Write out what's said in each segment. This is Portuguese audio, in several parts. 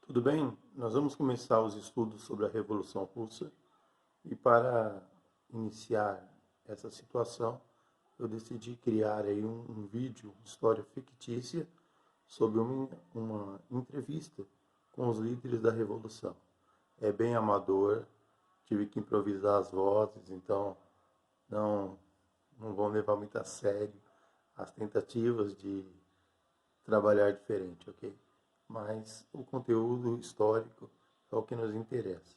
Tudo bem? Nós vamos começar os estudos sobre a Revolução Russa e para iniciar essa situação, eu decidi criar aí um vídeo, história fictícia, sobre uma entrevista com os líderes da Revolução. É bem amador, tive que improvisar as vozes, então não, não vão levar muito a sério as tentativas de trabalhar diferente, ok? Mas o conteúdo histórico é o que nos interessa.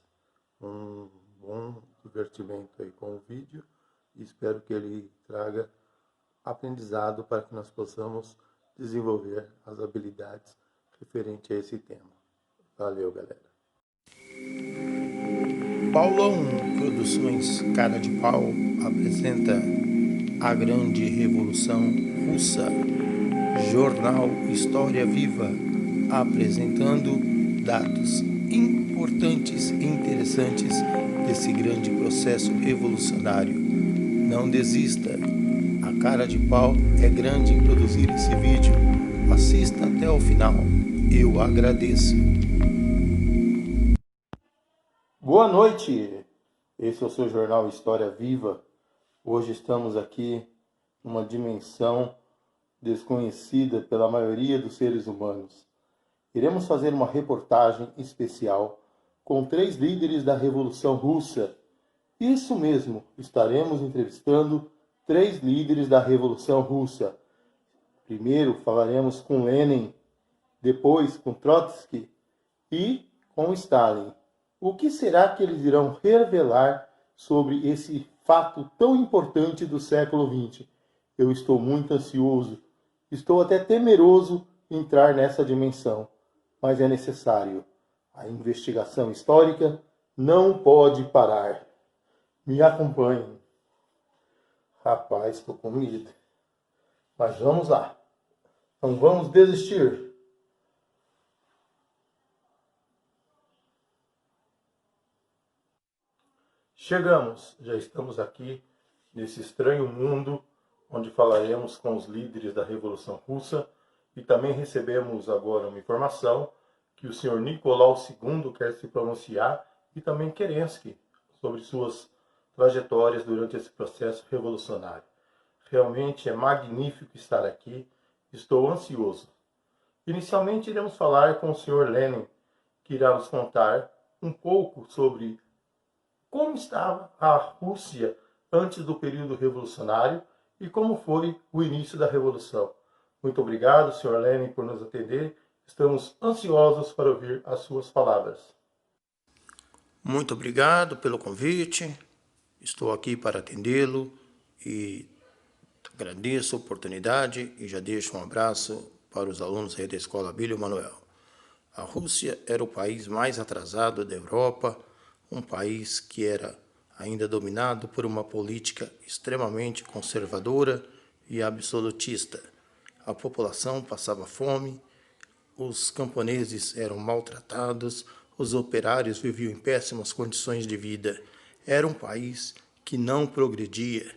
Um bom divertimento aí com o vídeo e espero que ele traga aprendizado para que nós possamos desenvolver as habilidades referentes a esse tema. Valeu, galera. Paulão Produções Cara de Pau apresenta a Grande Revolução Russa, Jornal História Viva, apresentando dados importantes e interessantes desse grande processo revolucionário. Não desista, a cara de pau é grande em produzir esse vídeo. Assista até o final, eu agradeço. Boa noite, esse é o seu Jornal História Viva. Hoje estamos aqui numa dimensão desconhecida pela maioria dos seres humanos. Iremos fazer uma reportagem especial com 3 líderes da Revolução Russa. Isso mesmo, estaremos entrevistando 3 líderes da Revolução Russa. Primeiro falaremos com Lenin, depois com Trotsky e com Stalin. O que será que eles irão revelar sobre esse fato tão importante do século XX? Eu estou muito ansioso. Estou até temeroso entrar nessa dimensão, mas é necessário. A investigação histórica não pode parar. Me acompanhem. Rapaz, estou com medo. Mas vamos lá. Não vamos desistir. Chegamos, já estamos aqui nesse estranho mundo onde falaremos com os líderes da Revolução Russa e também recebemos agora uma informação que o senhor Nicolau II quer se pronunciar e também Kerensky sobre suas trajetórias durante esse processo revolucionário. Realmente é magnífico estar aqui, estou ansioso. Inicialmente iremos falar com o senhor Lenin, que irá nos contar um pouco sobre como estava a Rússia antes do período revolucionário e como foi o início da Revolução. Muito obrigado, Sr. Lenin, por nos atender. Estamos ansiosos para ouvir as suas palavras. Muito obrigado pelo convite. Estou aqui para atendê-lo e agradeço a oportunidade e já deixo um abraço para os alunos aí da Escola Abílio Manuel. A Rússia era o país mais atrasado da Europa, um país que era ainda dominado por uma política extremamente conservadora e absolutista. A população passava fome, os camponeses eram maltratados, os operários viviam em péssimas condições de vida. Era um país que não progredia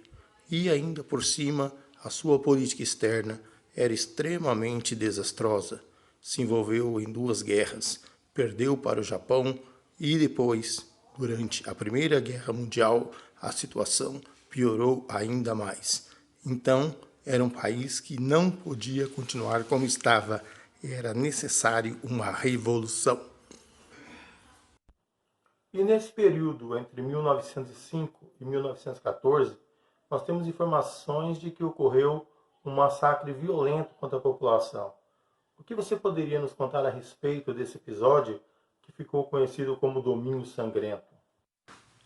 e ainda por cima a sua política externa era extremamente desastrosa. Se envolveu em 2 guerras, perdeu para o Japão e depois, durante a Primeira Guerra Mundial, a situação piorou ainda mais. Então, era um país que não podia continuar como estava. Era necessário uma revolução. E nesse período, entre 1905 e 1914, nós temos informações de que ocorreu um massacre violento contra a população. O que você poderia nos contar a respeito desse episódio que ficou conhecido como Domingo Sangrento?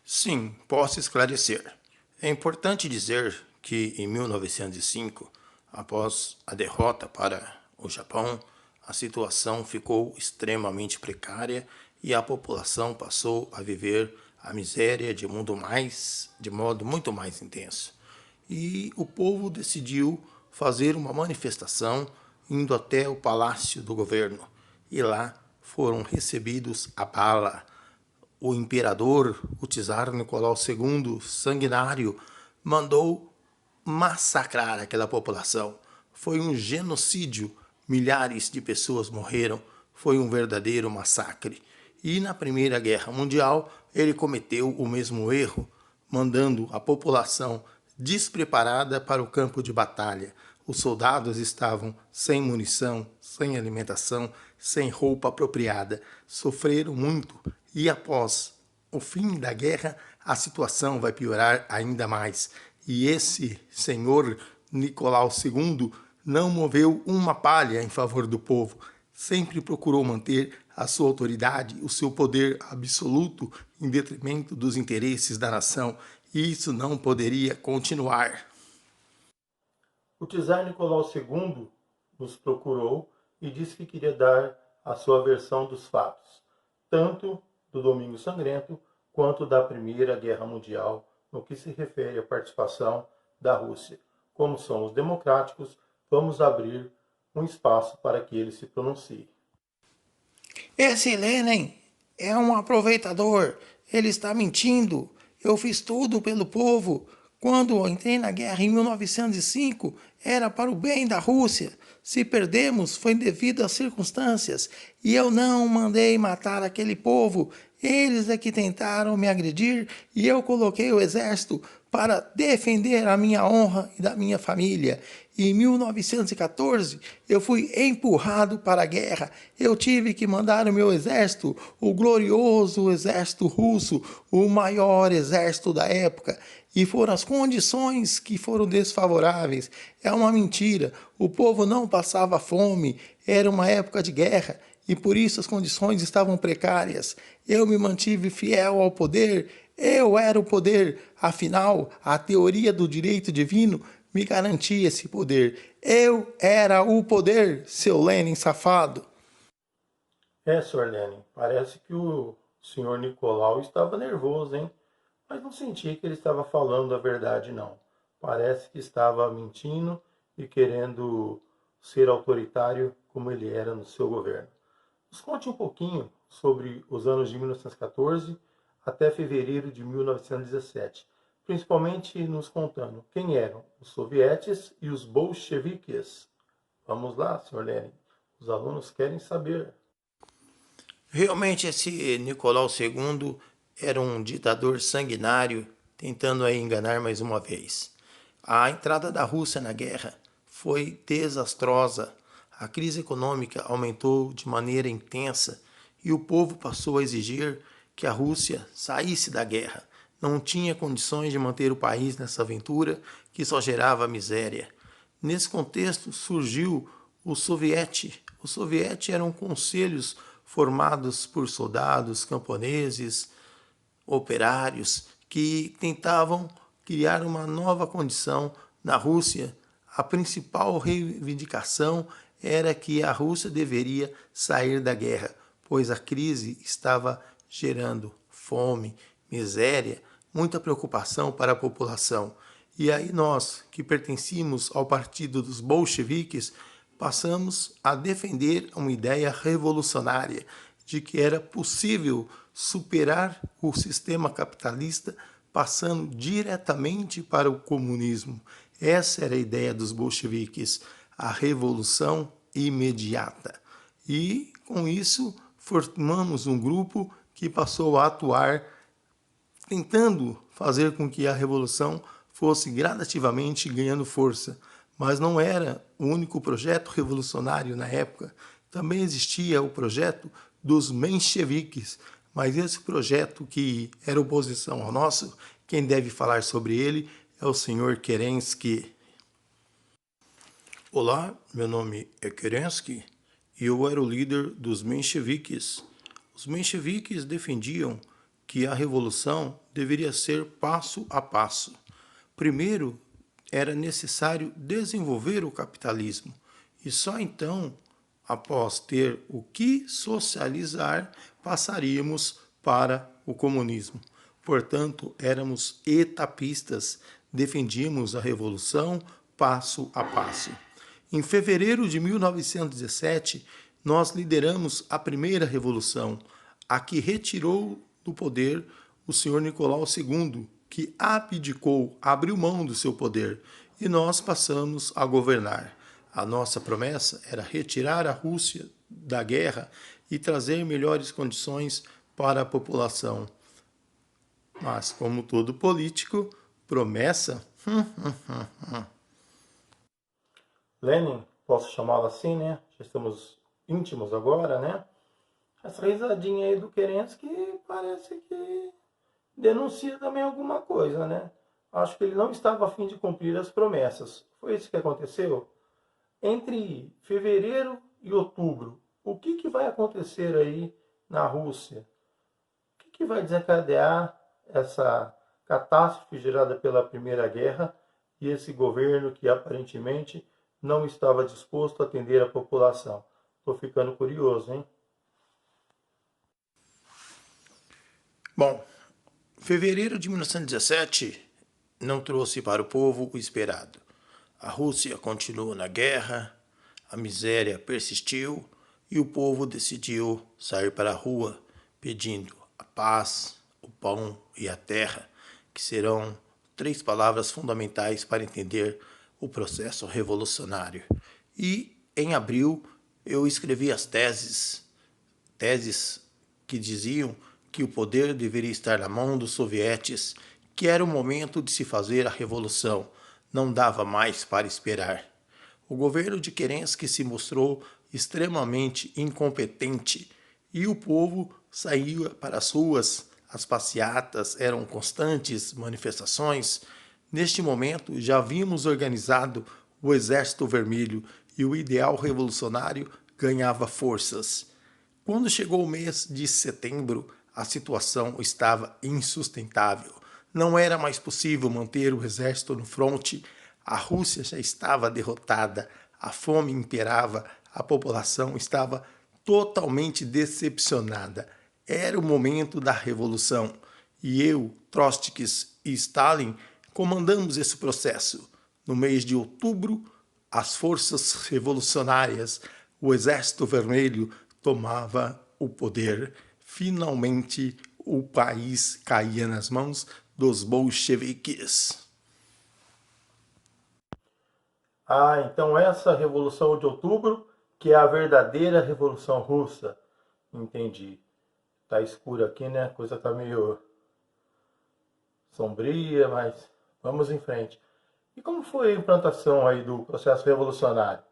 Sim, posso esclarecer. É importante dizer que em 1905, após a derrota para o Japão, a situação ficou extremamente precária e a população passou a viver a miséria de modo muito mais intenso. E o povo decidiu fazer uma manifestação indo até o palácio do governo. E lá foram recebidos a bala. O imperador, o czar Nicolau II, sanguinário, mandou massacrar aquela população. Foi um genocídio, milhares de pessoas morreram, foi um verdadeiro massacre. E na Primeira Guerra Mundial ele cometeu o mesmo erro, mandando a população despreparada para o campo de batalha. Os soldados estavam sem munição, sem alimentação, sem roupa apropriada, sofreram muito e após o fim da guerra a situação vai piorar ainda mais. E esse senhor Nicolau II não moveu uma palha em favor do povo, sempre procurou manter a sua autoridade, o seu poder absoluto em detrimento dos interesses da nação, e isso não poderia continuar. O czar Nicolau II nos procurou e disse que queria dar a sua versão dos fatos, tanto do Domingo Sangrento quanto da Primeira Guerra Mundial, no que se refere à participação da Rússia. Como somos democráticos, vamos abrir um espaço para que ele se pronuncie. Esse Lenin é um aproveitador, ele está mentindo. Eu fiz tudo pelo povo. Quando entrei na guerra em 1905, era para o bem da Rússia. Se perdemos, foi devido às circunstâncias. E eu não mandei matar aquele povo. Eles é que tentaram me agredir e eu coloquei o exército para defender a minha honra e da minha família. Em 1914, eu fui empurrado para a guerra. Eu tive que mandar o meu exército, o glorioso exército russo, o maior exército da época. E foram as condições que foram desfavoráveis. É uma mentira. O povo não passava fome. Era uma época de guerra. E por isso as condições estavam precárias. Eu me mantive fiel ao poder. Eu era o poder. Afinal, a teoria do direito divino me garantia esse poder. Eu era o poder, seu Lenin safado. Sr. Lenin, parece que o senhor Nicolau estava nervoso, hein? Mas não senti que ele estava falando a verdade, não. Parece que estava mentindo e querendo ser autoritário como ele era no seu governo. Nos conte um pouquinho sobre os anos de 1914 até fevereiro de 1917, principalmente nos contando quem eram os sovietes e os bolcheviques. Vamos lá, Sr. Lenin, os alunos querem saber. Realmente esse Nicolau II era um ditador sanguinário, tentando aí enganar mais uma vez. A entrada da Rússia na guerra foi desastrosa. A crise econômica aumentou de maneira intensa e o povo passou a exigir que a Rússia saísse da guerra. Não tinha condições de manter o país nessa aventura que só gerava miséria. Nesse contexto surgiu o Soviete. Os Soviete eram conselhos formados por soldados, camponeses, operários que tentavam criar uma nova condição na Rússia. A principal reivindicação era que a Rússia deveria sair da guerra, pois a crise estava gerando fome, miséria, muita preocupação para a população. E aí nós, que pertencíamos ao partido dos bolcheviques, passamos a defender uma ideia revolucionária de que era possível superar o sistema capitalista passando diretamente para o comunismo. Essa era a ideia dos bolcheviques, a revolução imediata. E, com isso, formamos um grupo que passou a atuar tentando fazer com que a revolução fosse gradativamente ganhando força. Mas não era o único projeto revolucionário na época. Também existia o projeto dos mencheviques, mas esse projeto que era oposição ao nosso, quem deve falar sobre ele é o senhor Kerensky. Olá, meu nome é Kerensky e eu era o líder dos mencheviques. Os mencheviques defendiam que a revolução deveria ser passo a passo. Primeiro, era necessário desenvolver o capitalismo e só então, após ter o que socializar, passaríamos para o comunismo. Portanto, éramos etapistas, defendíamos a revolução passo a passo. Em fevereiro de 1917, nós lideramos a primeira revolução, a que retirou do poder o senhor Nicolau II, que abdicou, abriu mão do seu poder, e nós passamos a governar. A nossa promessa era retirar a Rússia da guerra e trazer melhores condições para a população. Mas, como todo político, promessa. Lenin, posso chamá-lo assim, né? Já estamos íntimos agora, né? Essa risadinha aí do Kerensky parece que denuncia também alguma coisa, né? Acho que ele não estava a fim de cumprir as promessas. Foi isso que aconteceu? Entre fevereiro e outubro, o que vai acontecer aí na Rússia? O que vai desencadear essa catástrofe gerada pela Primeira Guerra e esse governo que aparentemente não estava disposto a atender a população? Estou ficando curioso, hein? Bom, fevereiro de 1917 não trouxe para o povo o esperado. A Rússia continuou na guerra, a miséria persistiu e o povo decidiu sair para a rua pedindo a paz, o pão e a terra, que serão três palavras fundamentais para entender o processo revolucionário. E em abril eu escrevi as teses que diziam que o poder deveria estar na mão dos sovietes, que era o momento de se fazer a revolução, não dava mais para esperar. O governo de Kerensky se mostrou extremamente incompetente e o povo saía para as ruas, as passeatas eram constantes, manifestações. Neste momento já vimos organizado o Exército Vermelho e o ideal revolucionário ganhava forças. Quando chegou o mês de setembro, a situação estava insustentável. Não era mais possível manter o exército no fronte. A Rússia já estava derrotada, a fome imperava, a população estava totalmente decepcionada. Era o momento da revolução. E eu, Trotsky e Stalin comandamos esse processo. No mês de outubro, as forças revolucionárias, o Exército Vermelho, tomava o poder. Finalmente, o país caía nas mãos dos bolcheviques. Ah, então essa Revolução de Outubro que é a verdadeira Revolução Russa. Entendi. Tá escuro aqui, né? A coisa tá meio sombria, mas vamos em frente. E como foi a implantação aí do processo revolucionário?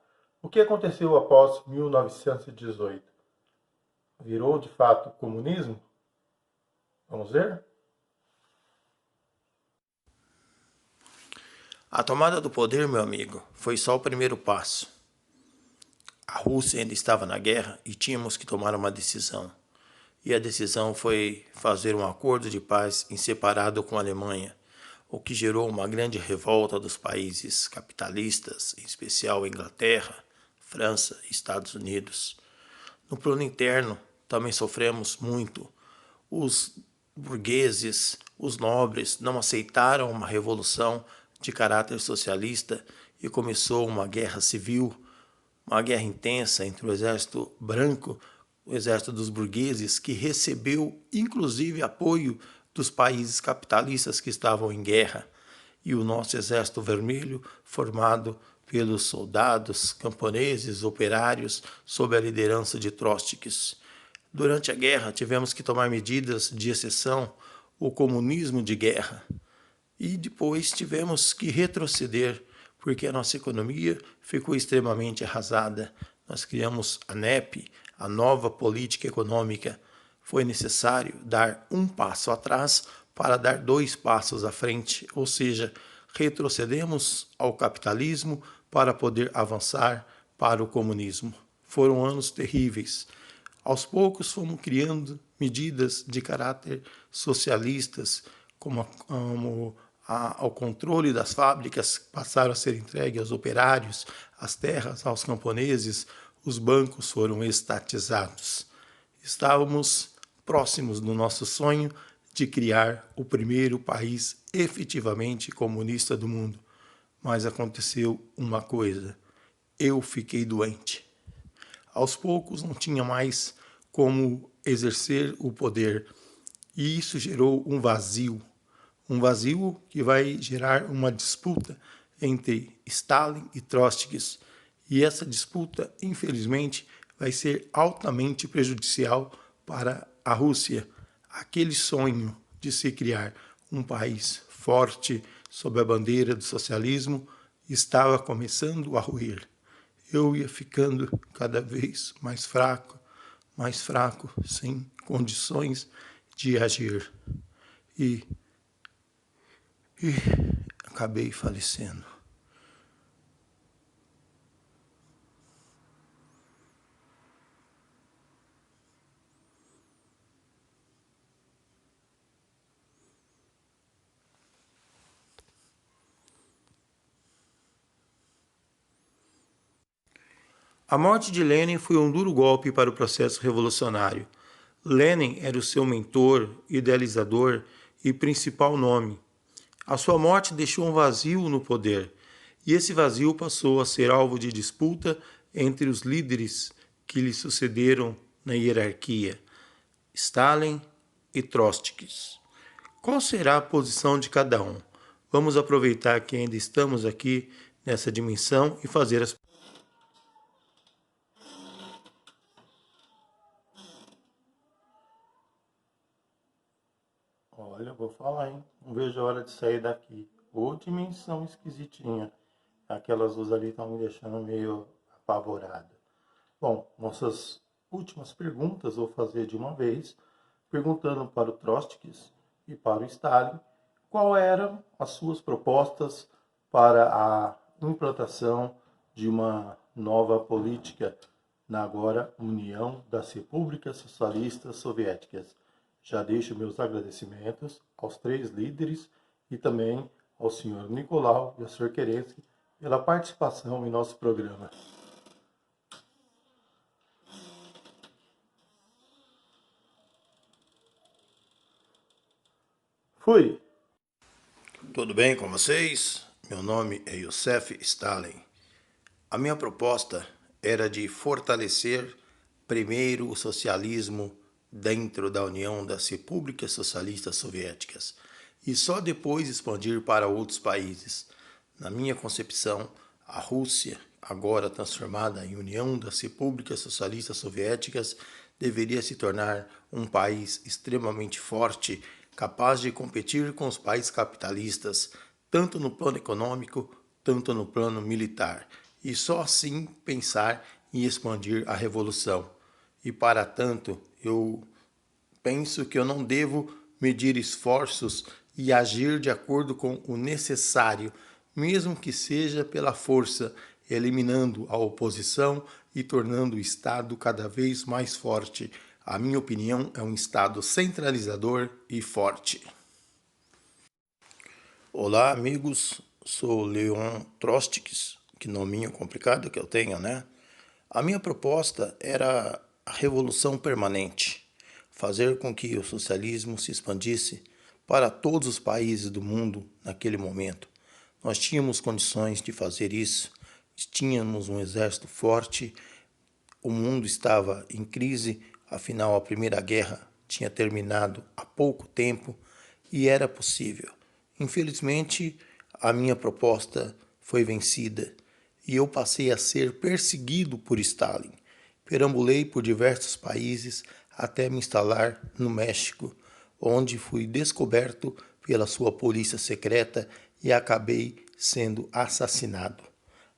O que aconteceu após 1918? Virou de fato comunismo? Vamos ver? A tomada do poder, meu amigo, foi só o primeiro passo. A Rússia ainda estava na guerra e tínhamos que tomar uma decisão. E a decisão foi fazer um acordo de paz em separado com a Alemanha, o que gerou uma grande revolta dos países capitalistas, em especial a Inglaterra, França e Estados Unidos. No plano interno, também sofremos muito. Os burgueses, os nobres, não aceitaram uma revolução de caráter socialista e começou uma guerra civil, uma guerra intensa entre o exército branco, o exército dos burgueses, que recebeu inclusive apoio dos países capitalistas que estavam em guerra, e o nosso exército vermelho, formado pelos soldados, camponeses, operários, sob a liderança de Trotsky. Durante a guerra, tivemos que tomar medidas de exceção, o comunismo de guerra, e depois tivemos que retroceder, porque a nossa economia ficou extremamente arrasada. Nós criamos a NEP, a nova política econômica. Foi necessário dar um passo atrás para dar dois passos à frente, ou seja, retrocedemos ao capitalismo para poder avançar para o comunismo. Foram anos terríveis. Aos poucos fomos criando medidas de caráter socialistas, como ao controle das fábricas passaram a ser entregues aos operários, as terras aos camponeses, os bancos foram estatizados. Estávamos próximos do nosso sonho de criar o primeiro país efetivamente comunista do mundo. Mas aconteceu uma coisa, eu fiquei doente. Aos poucos não tinha mais como exercer o poder e isso gerou um vazio que vai gerar uma disputa entre Stalin e Trotsky. E essa disputa, infelizmente, vai ser altamente prejudicial para a Rússia. Aquele sonho de se criar um país forte sob a bandeira do socialismo estava começando a ruir. Eu ia ficando cada vez mais fraco, sem condições de agir. E acabei falecendo. A morte de Lenin foi um duro golpe para o processo revolucionário. Lenin era o seu mentor, idealizador e principal nome. A sua morte deixou um vazio no poder, e esse vazio passou a ser alvo de disputa entre os líderes que lhe sucederam na hierarquia, Stalin e Trotsky. Qual será a posição de cada um? Vamos aproveitar que ainda estamos aqui nessa dimensão e fazer as Olha, eu vou falar, hein? Não vejo a hora de sair daqui. Ô, dimensão esquisitinha. Aquelas luzes ali estão me deixando meio apavorado. Bom, nossas últimas perguntas vou fazer de uma vez, perguntando para o Trotsky e para o Stalin qual eram as suas propostas para a implantação de uma nova política na agora União das Repúblicas Socialistas Soviéticas. Já deixo meus agradecimentos aos três líderes e também ao senhor Nicolau e ao senhor Kerensky pela participação em nosso programa. Fui! Tudo bem com vocês? Meu nome é Joseph Stalin. A minha proposta era de fortalecer primeiro o socialismo dentro da União das Repúblicas Socialistas Soviéticas e só depois expandir para outros países. Na minha concepção, a Rússia, agora transformada em União das Repúblicas Socialistas Soviéticas, deveria se tornar um país extremamente forte, capaz de competir com os países capitalistas, tanto no plano econômico, tanto no plano militar, e só assim pensar em expandir a revolução. E para tanto, eu penso que eu não devo medir esforços e agir de acordo com o necessário, mesmo que seja pela força, eliminando a oposição e tornando o Estado cada vez mais forte. A minha opinião é um Estado centralizador e forte. Olá, amigos. Sou Leon Trotsky, que nominho complicado que eu tenho, né? A minha proposta era a revolução permanente, fazer com que o socialismo se expandisse para todos os países do mundo naquele momento. Nós tínhamos condições de fazer isso, tínhamos um exército forte, o mundo estava em crise, afinal a Primeira Guerra tinha terminado há pouco tempo e era possível. Infelizmente, a minha proposta foi vencida e eu passei a ser perseguido por Stalin. Perambulei por diversos países até me instalar no México, onde fui descoberto pela sua polícia secreta e acabei sendo assassinado.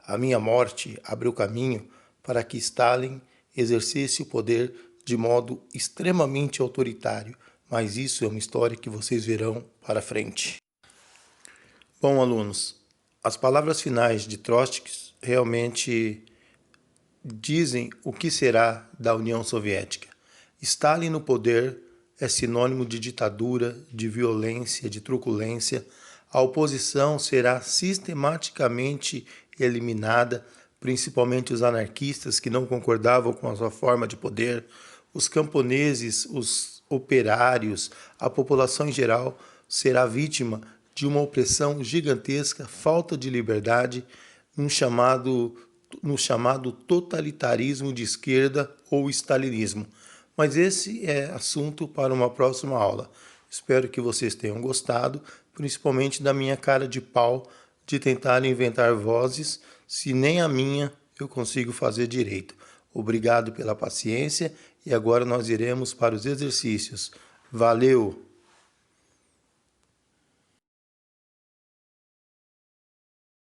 A minha morte abriu caminho para que Stalin exercesse o poder de modo extremamente autoritário, mas isso é uma história que vocês verão para frente. Bom, alunos, as palavras finais de Trotsky realmente dizem o que será da União Soviética. Stalin no poder é sinônimo de ditadura, de violência, de truculência. A oposição será sistematicamente eliminada, principalmente os anarquistas que não concordavam com a sua forma de poder, os camponeses, os operários, a população em geral será vítima de uma opressão gigantesca, falta de liberdade, no chamado totalitarismo de esquerda ou stalinismo. Mas esse é assunto para uma próxima aula. Espero que vocês tenham gostado, principalmente da minha cara de pau de tentar inventar vozes, se nem a minha eu consigo fazer direito. Obrigado pela paciência e agora nós iremos para os exercícios. Valeu!